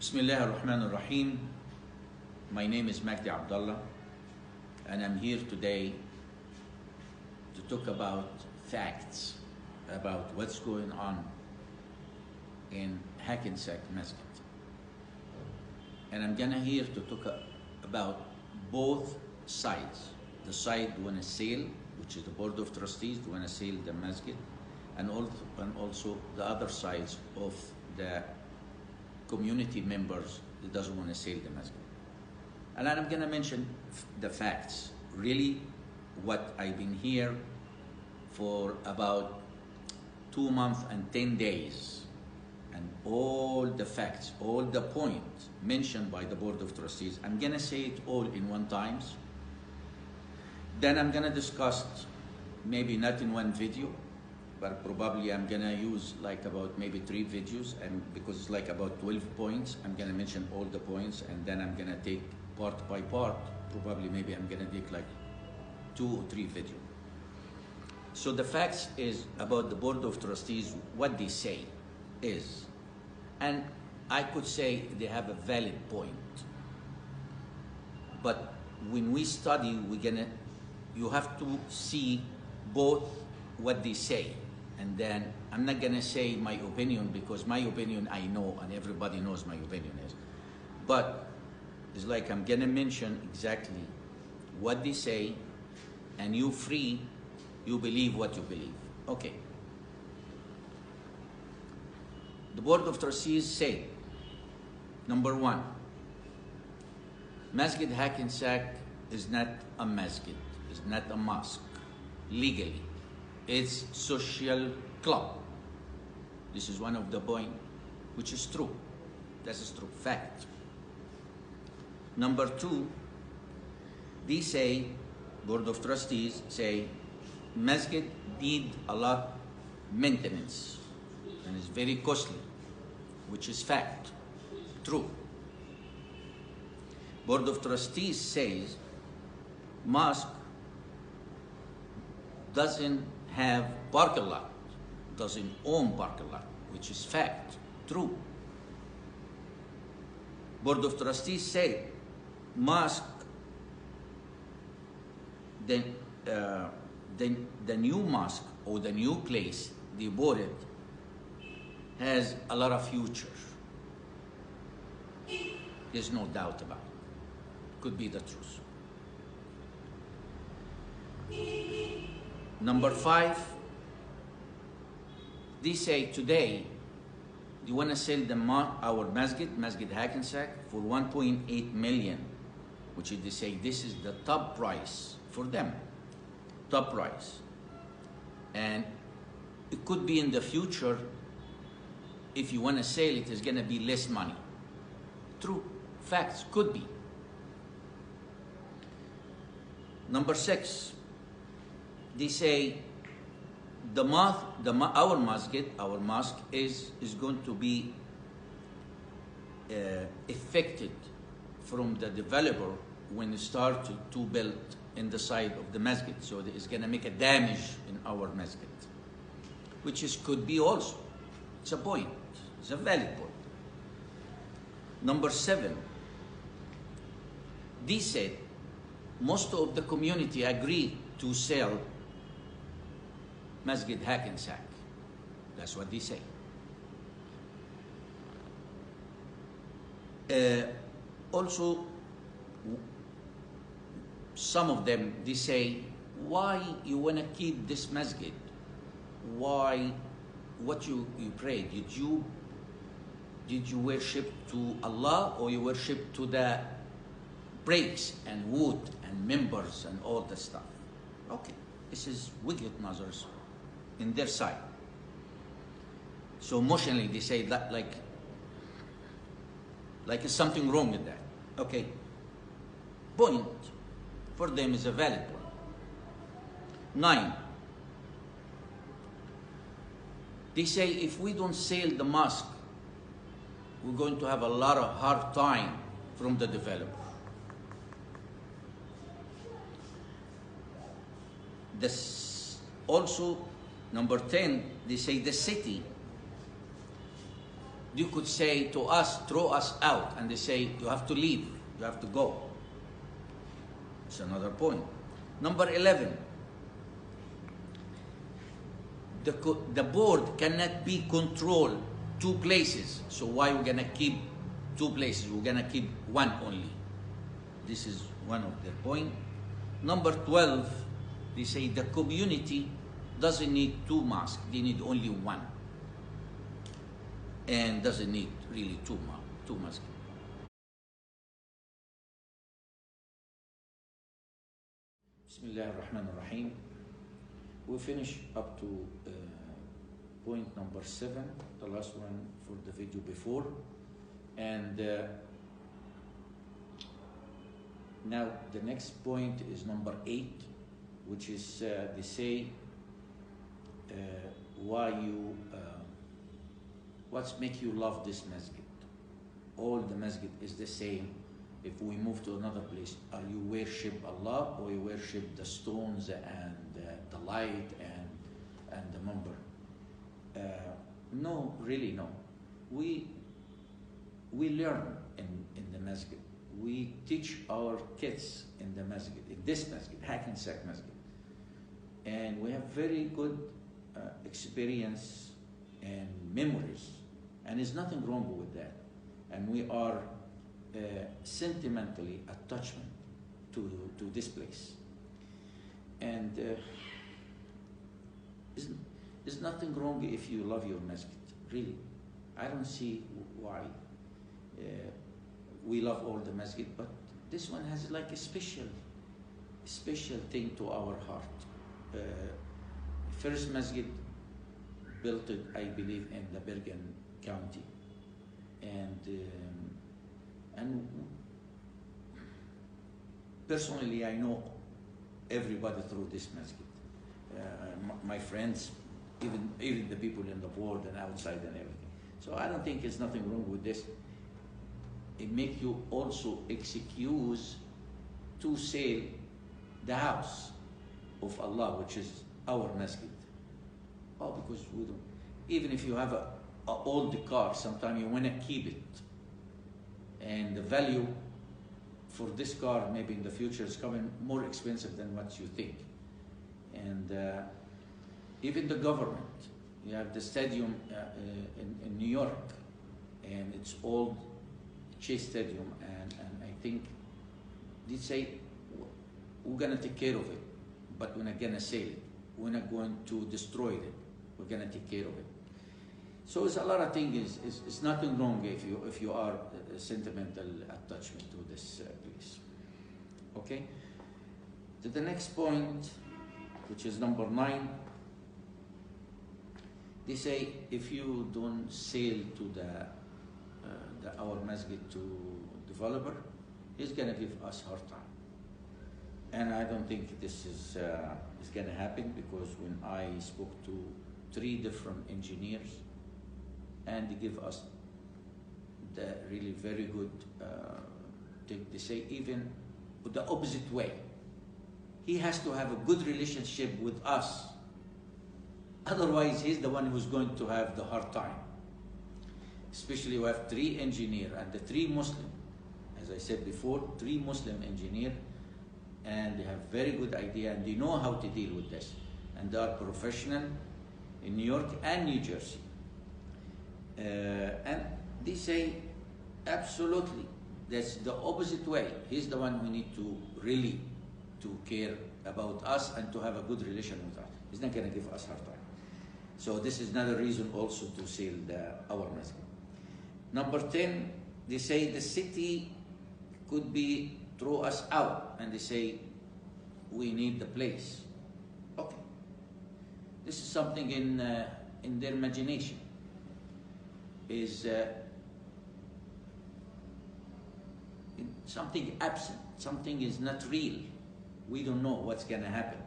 Bismillah ar-Rahman ar-Rahim. My name is Magdi Abdullah, and I'm here today to talk about facts about what's going on in Hackensack Masjid. And I'm gonna here to talk about both sides. The side who wanna sell, which is the Board of Trustees, who wanna sell the masjid, and also the other sides of the community members that doesn't want to sell the masjid. And I'm going to mention the facts, really what I've been here for about 2 months and 10 days, and all the facts, all the points mentioned by the Board of Trustees. I'm going to say it all in one time. Then I'm going to discuss, maybe not in one video, but probably I'm gonna use like about maybe 3 videos, and because it's like about 12 points, I'm gonna mention all the points, and then I'm gonna take part by part. Probably maybe I'm gonna take like 2 or 3 videos. So the facts is about the Board of Trustees, what they say is, and I could say they have a valid point, but when we study, you have to see both what they say. And then I'm not gonna say my opinion, because my opinion I know, and everybody knows my opinion is. But it's like I'm gonna mention exactly what they say, and you free, you believe what you believe. Okay. The Board of Trustees said, number 1, Masjid Hackensack is not a masjid, is not a mosque, legally. It's social club. This is one of the points, which is true. That is true, fact. Number 2, they say, Board of Trustees say, masjid need a lot maintenance, and it's very costly, which is fact, true. Board of Trustees says, mosque doesn't have parking lot, doesn't own parking lot, which is fact, true. Board of Trustees say mosque, the new mosque or the new place they bought it has a lot of future. There's no doubt about it. Could be the truth. Number 5, they say today they want to sell our Masjid Hackensack, for 1.8 million, which is, they say this is the top price for them, top price. And it could be in the future, if you want to sell it, it's going to be less money. True, facts, could be. Number 6, they say our mosque is going to be affected from the developer when they start to build in the side of the masjid. So it's going to make a damage in our masjid, which could be also. It's a point. It's a valid point. Number 7, they said most of the community agree to sell Masjid Hackensack. That's what they say. Also, some of them, they say, why you want to keep this masjid? Why, what you pray? Did you worship to Allah, or you worship to the bricks and wood and members and all the stuff? Okay, this is wicked nazars in their side. So emotionally they say that like there's something wrong with that. Okay, point for them is a valid point. 9, they say if we don't sell the mosque, we're going to have a lot of hard time from the developer. This also, number 10, they say the city you could say to us, throw us out, and they say, you have to leave, you have to go. It's another point. Number 11, the board cannot be controlled two places. So why we're gonna keep two places? We're gonna keep one only. This is one of their point. Number 12, they say the community doesn't need two mosques, they need only one. And doesn't need really two mosques. Bismillah ar-Rahman ar-Rahim. We finish up to point number 7, the last one for the video before. And now the next point is number 8, which is they say what's make you love this masjid? All the masjid is the same. If we move to another place, are you worship Allah or you worship the stones and the light and the member? No, really no. We learn in the masjid. We teach our kids in the masjid, in this masjid, Hackensack Masjid. And we have very good experience and memories. And there's nothing wrong with that. And we are sentimentally attachment to this place. And there's nothing wrong if you love your masjid, really. I don't see why. We love all the masjid, but this one has like a special thing to our heart. First masjid built it, I believe, in the Bergen County, and personally I know everybody through this masjid, my friends, even the people in the board and outside and everything. So I don't think there's nothing wrong with this. It makes you also excuse to sell the house of Allah, which is our masjid. Oh, because we don't. Even if you have an old car, sometimes you want to keep it. And the value for this car maybe in the future is coming more expensive than what you think. And even the government, you have the stadium in New York, and it's old Chase Stadium, and I think they say we're gonna take care of it, but we're not gonna sell it. We're not going to destroy it. We're gonna take care of it. So it's a lot of things. It's nothing wrong if you are a sentimental attachment to this place. Okay. To the next point, which is number 9. They say if you don't sell to our masjid to developer, he's gonna give us hard time. And I don't think this is gonna happen, because when I spoke to 3 different engineers, and they give us the really very good, they say even the opposite way. He has to have a good relationship with us. Otherwise, he's the one who's going to have the hard time. Especially we have 3 engineers and the 3 Muslim. As I said before, 3 Muslim engineers, and they have very good idea and they know how to deal with this. And they are professional in New York and New Jersey. And they say, absolutely, that's the opposite way. He's the one who need to really to care about us and to have a good relation with us. He's not going to give us hard time. So this is another reason also to sell our masjid. Number 10, they say the city could be throw us out, and they say we need the place. Okay, this is something in their imagination. Is something absent, something is not real. We don't know what's going to happen.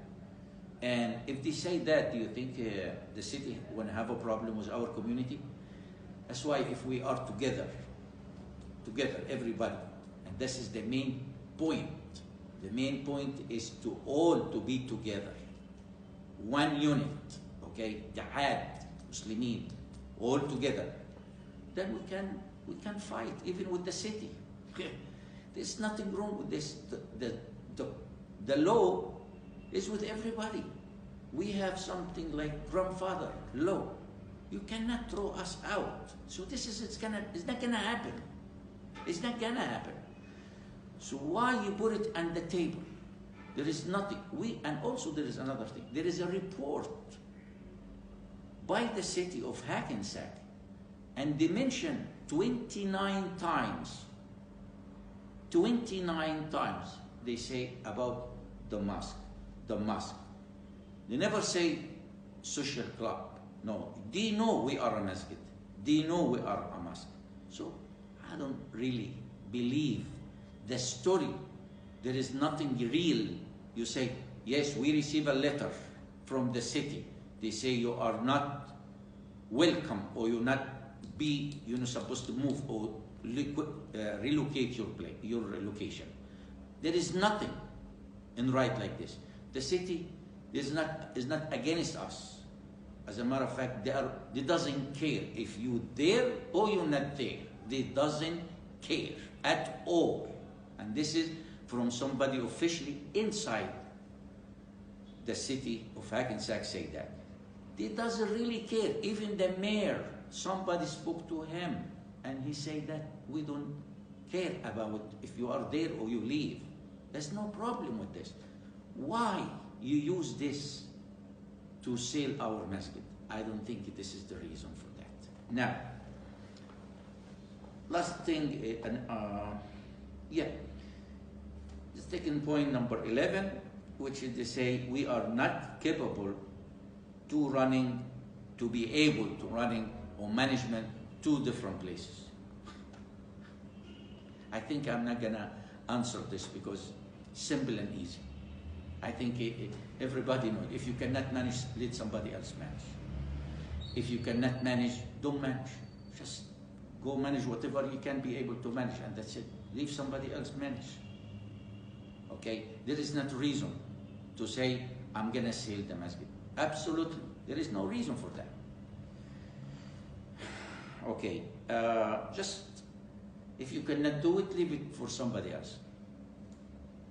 And if they say that, do you think the city will have a problem with our community? That's why if we are together, everybody, and this is the main point. The main point is to all to be together. One unit, okay? Jihad, Muslimin, all together. then we can fight even with the city. There's nothing wrong with this. The law is with everybody. We have something like grandfather law. You cannot throw us out. So it's not gonna happen. It's not gonna happen. So why you put it on the table? There is nothing. And also there is another thing. There is a report by the city of Hackensack, and they mention 29 times. 29 times they say about the mosque. The mosque. They never say social club. No, they know we are a masjid. They know we are a mosque. So I don't really believe the story. There is nothing real. You say, yes, we receive a letter from the city. They say you are not welcome, or you're not supposed to move or relocate your location. There is nothing in right like this. The city is not against us. As a matter of fact, they doesn't care if you there or you're not there. They doesn't care at all. And this is from somebody officially inside the city of Hackensack say that. They doesn't really care. Even the mayor, somebody spoke to him and he said that we don't care about if you are there or you leave. There's no problem with this. Why you use this to sell our masjid? I don't think this is the reason for that. Now, last thing, the second point, number 11, which is they say we are not capable to be able to running or management two different places. I think I'm not gonna answer this because simple and easy. I think everybody knows. If you cannot manage, let somebody else manage. If you cannot manage, don't manage. Just go manage whatever you can be able to manage, and that's it. Leave somebody else manage. Okay? There is not reason to say, I'm gonna sell the masjid. Absolutely. There is no reason for that. Okay. Just, if you cannot do it, leave it for somebody else.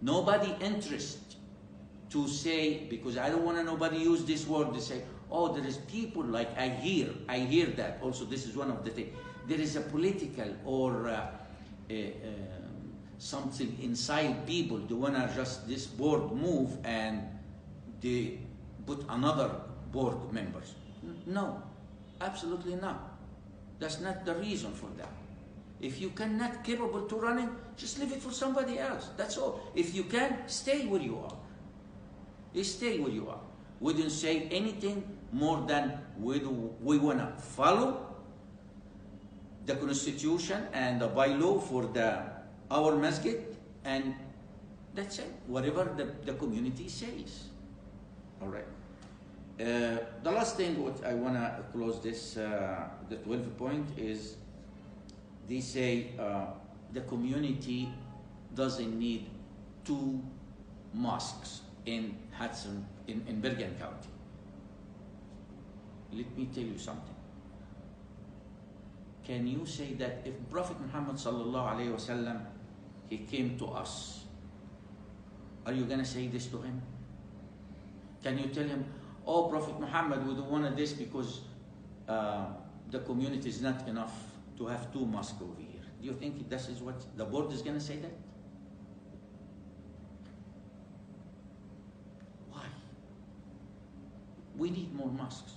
Nobody interested to say, because I don't want nobody use this word to say, oh, there is people like I hear that. Also, this is one of the things. There is a political or something inside people. They want to just this board move and they put another board members. No, absolutely not. That's not the reason for that. If you cannot capable to running, just leave it for somebody else. That's all. If you can, stay where you are. You stay where you are. We didn't say anything more than we want to follow the constitution and the bylaw for our masjid, and that's it. Whatever the community says. All right. The last thing what I want to close this, the 12th point is, they say the community doesn't need two mosques in Hudson, in Bergen County. Let me tell you something. Can you say that if Prophet Muhammad sallallahu alaihi wasallam, he came to us, are you gonna say this to him? Can you tell him, oh, Prophet Muhammad, we don't want this because the community is not enough to have two mosques over here? Do you think this is what the board is gonna say that? Why? We need more mosques.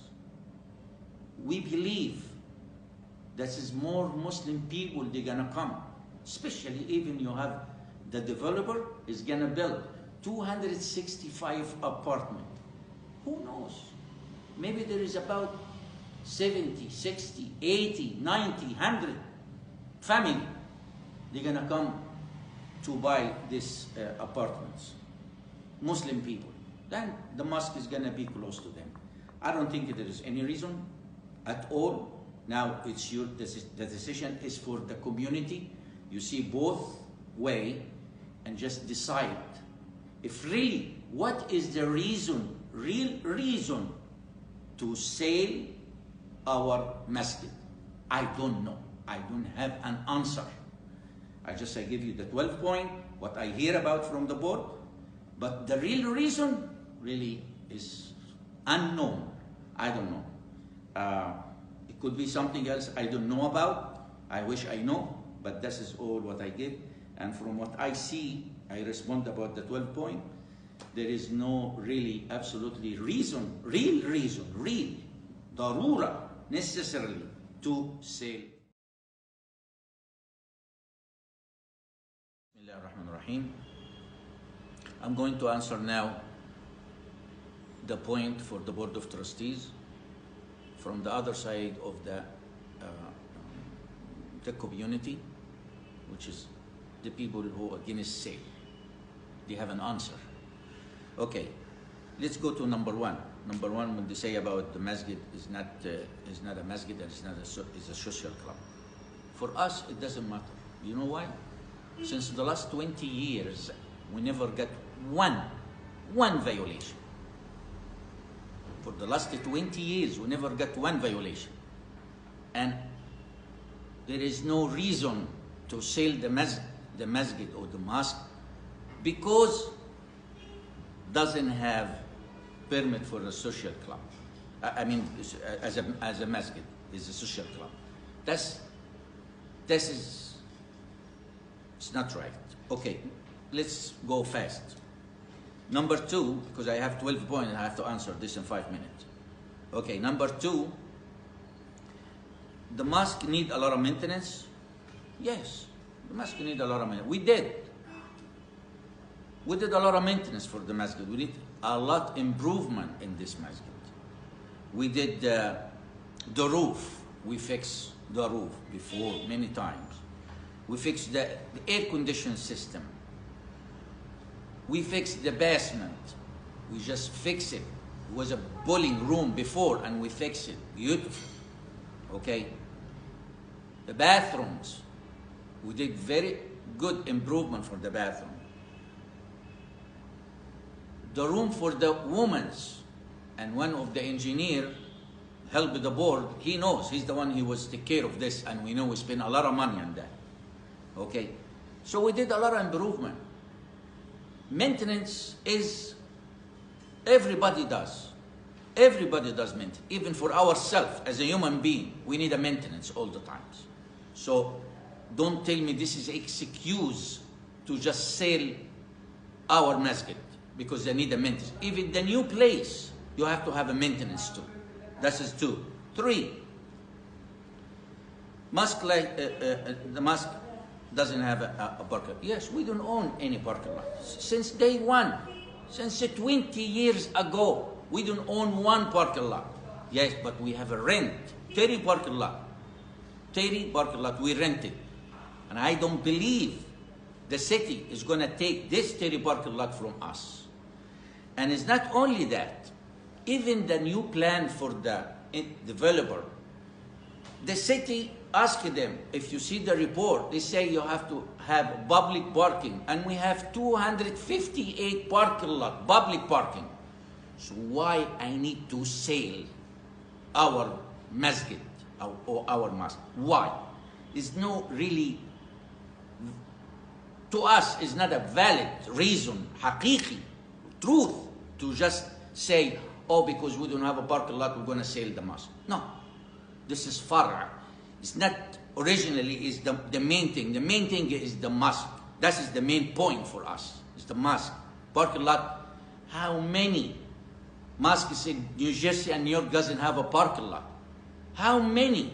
We believe that is more Muslim people, they're gonna come. Especially even you have the developer is gonna build 265 apartments. Who knows? Maybe there is about 70, 60, 80, 90, 100 family. They're gonna come to buy these apartments. Muslim people. Then the mosque is gonna be close to them. I don't think there is any reason at all. Now it's the decision is for the community. You see both way and just decide if really what is the reason, real reason to sell our masjid. I don't know. I don't have an answer. I give you the 12 point, what I hear about from the board, but the real reason really is unknown. I don't know. It could be something else I don't know about. I wish I know, but this is all what I give. And from what I see, I respond about the 12 point. There is no really, absolutely reason, real darura, necessarily to sell. Bismillahirrahmanirrahim. I'm going to answer now the point for the Board of Trustees from the other side of the community, which is the people who are against sale. They have an answer. Okay, let's go to number one. Number one, when they say about the masjid is not a masjid and it's a social club. For us, it doesn't matter. You know why? Since the last 20 years, we never got one violation. For the last 20 years, we never got one violation. And there is no reason to sell the masjid or the mosque because doesn't have permit for a social club. I mean, as a masjid is a social club. This is, it's not right. Okay, let's go fast. Number two, because I have 12 points and I have to answer this in 5 minutes. Okay, number two, the mosque need a lot of maintenance? Yes, the mosque need a lot of maintenance. We did a lot of maintenance for the masjid. We did a lot improvement in this masjid. We did the roof. We fixed the roof before many times. We fixed the air conditioning system. We fixed the basement. We just fixed it. It was a bowling room before and we fixed it. Beautiful. Okay? The bathrooms. We did very good improvement for the bathroom. The room for the women's, and one of the engineer helped the board. He knows, he's the one who was take care of this, and we know we spent a lot of money on that. Okay, so we did a lot of improvement. Maintenance is, everybody does maintenance. Even for ourselves as a human being, we need a maintenance all the time. So don't tell me this is an excuse to just sell our masjid because they need a maintenance. Even the new place, you have to have a maintenance too. That is 2. 3, mosque the mosque doesn't have a parking lot. Yes, we don't own any parking lot. Since day one, since 20 years ago, we don't own one parking lot. Yes, but we have a rent, 30 parking lot. 30 parking lot, we rent it. And I don't believe the city is going to take this 30 parking lot from us. And it's not only that, even the new plan for the developer, the city asked them, if you see the report, they say you have to have public parking, and we have 258 parking lot, public parking. So why I need to sell our masjid or our mosque? Why? It's no really, to us, it's not a valid reason, haqiqi, truth, to just say, oh, because we don't have a parking lot, we're going to sell the mosque. No, this is far'a. It's not originally is the main thing. The main thing is the mosque. That is the main point for us. It's the mosque. Parking lot. How many mosques in New Jersey and New York doesn't have a parking lot? How many?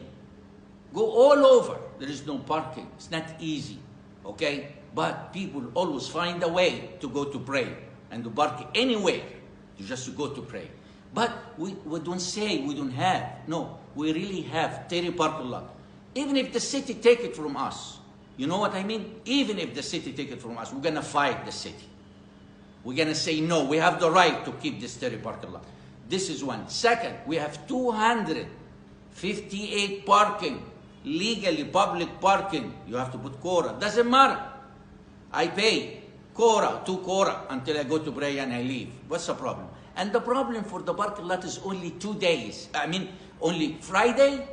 Go all over. There is no parking. It's not easy. Okay? But people always find a way to go to pray and to park anywhere. You just go to pray. But we don't say we don't have. No, we really have 30 parking lot. Even if the city take it from us, you know what I mean? Even if the city take it from us, we're going to fight the city. We're going to say, no, we have the right to keep this 30 parking lot. This is one. Second, we have 258 parking, legally public parking. You have to put quota. Doesn't matter. I pay quota, 2 quota until I go to pray and I leave. What's the problem? And the problem for the parking lot is only 2 days. I mean, only Friday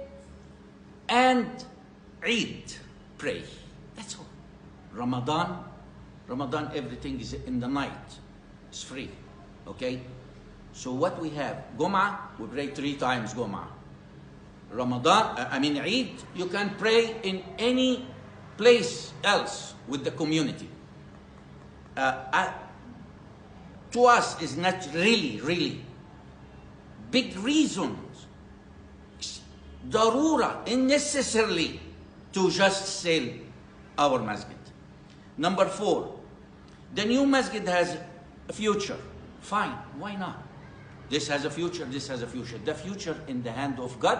and Eid, pray. That's all. Ramadan, everything is in the night. It's free. Okay? So what we have, Gum'ah, we pray 3 times Gum'ah. Eid, you can pray in any place else with the community. To us, is not really big reasons, darura, unnecessarily, to just sell our masjid. Number 4, the new masjid has a future. Fine, why not? This has a future, this has a future. The future in the hand of God,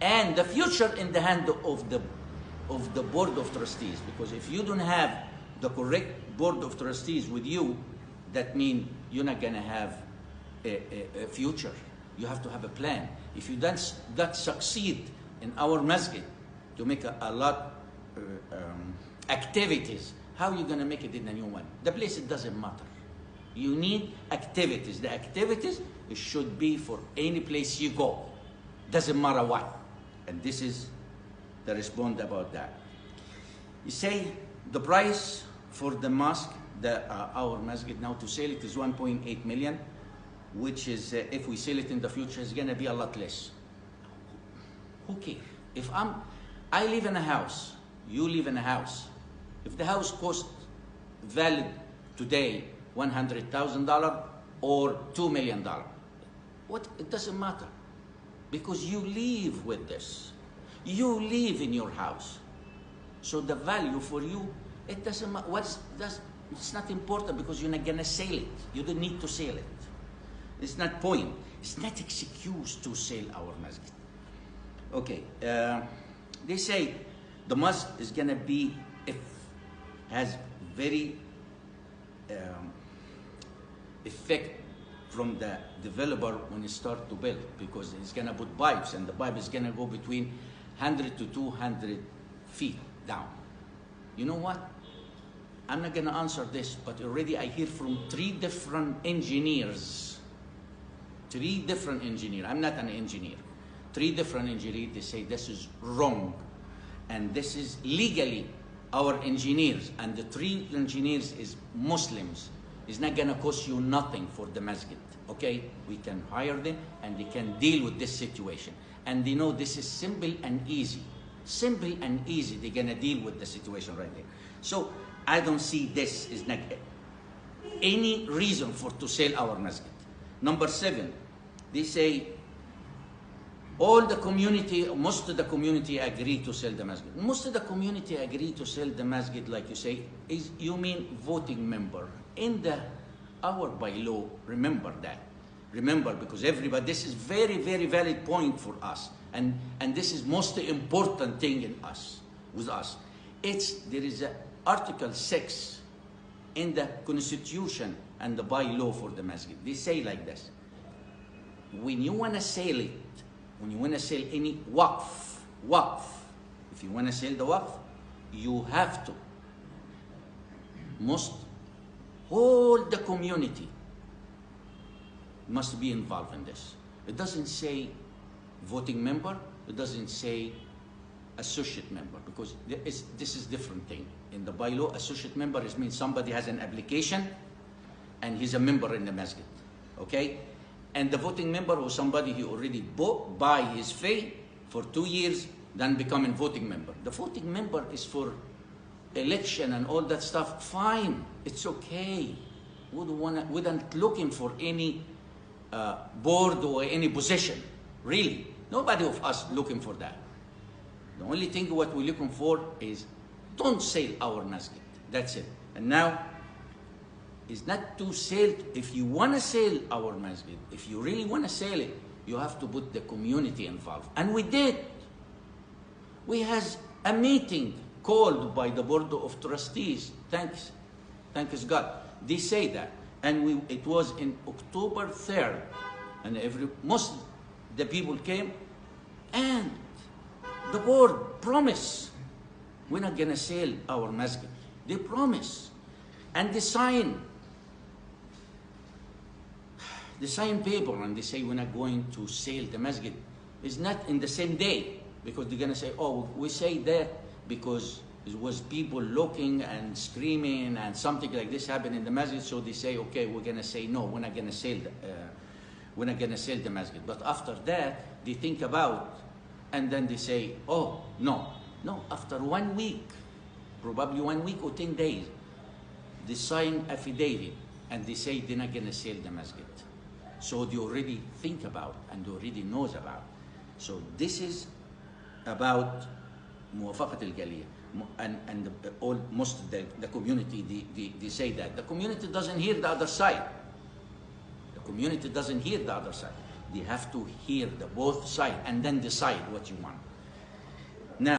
and the future in the hand of the board of trustees. Because if you don't have the correct board of trustees with you, that means you're not gonna have a future. You have to have a plan. If you don't succeed in our masjid to make a lot activities, how are you gonna make it in the new one? The place, it doesn't matter. You need activities. The activities, it should be for any place you go. Doesn't matter what. And this is the response about that. You say the price for the mosque, our masjid now to sell it is 1.8 million, which is, if we sell it in the future, it's gonna be a lot less. Who cares? If I live in a house, you live in a house. If the house costs valid today $100,000 or $2 million, it doesn't matter, because you live with this. You live in your house, so the value for you, it doesn't matter. It's not important, because you're not gonna sell it. You don't need to sell it. It's not point. It's not excuse to sell our masjid. Okay, they say the mosque is gonna be, has very effect from the developer when he start to build, because he's gonna put pipes, and the pipe is gonna go between 100 to 200 feet down. You know what? I'm not gonna answer this, but already I hear from 3 different engineers. 3 different engineers. I'm not an engineer. 3 different engineers, they say this is wrong, and this is legally our engineers, and the 3 engineers is Muslims. It's not gonna cost you nothing for the masjid, okay? We can hire them, and they can deal with this situation. And they know this is simple and easy. Simple and easy, they're gonna deal with the situation right there. So I don't see this is not any reason for to sell our masjid. Number 7, they say all the community, most of the community agree to sell the masjid. Most of the community agree to sell the masjid, like you say, is you mean voting member. In our bylaw, remember that. Remember, because everybody, this is very, very valid point for us. And this is most important thing with us. There is a Article 6 in the Constitution and the bylaw for the masjid. They say like this: when you want to sell it, when you want to sell any waqf, if you want to sell the waqf, you have to, all the community must be involved in this. It doesn't say voting member, it doesn't say associate member, because this is different thing. In the bylaw, associate member means somebody has an application and he's a member in the masjid, okay? And the voting member was somebody who already buy his fee for 2 years, then becoming voting member. The voting member is for election and all that stuff. Fine, it's okay. We don't looking for any board or any position, really. Nobody of us looking for that. The only thing what we're looking for is don't sell our masjid. That's it. And now, it's not to sell. If you want to sell our masjid, if you really want to sell it, you have to put the community involved. And we did. We had a meeting called by the board of trustees. Thanks God. They say that. And it was in October 3rd. And most the people came, and the board promised, we're not going to sell our masjid. They promise. And they sign paper, and they say we're not going to sell the masjid. It's not in the same day, because they're going to say, oh, we say that because it was people looking and screaming and something like this happened in the masjid, so they say, okay, we're gonna say no, we're not gonna sell the masjid. But after that, they think about, and then they say, oh, no, after 1 week, probably 1 week or 10 days, they sign affidavit and they say they're not gonna sell the masjid. So they already think about and they already knows about. So this is about موافقة الجالية. And almost the community, they say that. The community doesn't hear the other side. The community doesn't hear the other side. They have to hear the both side and then decide what you want. Now,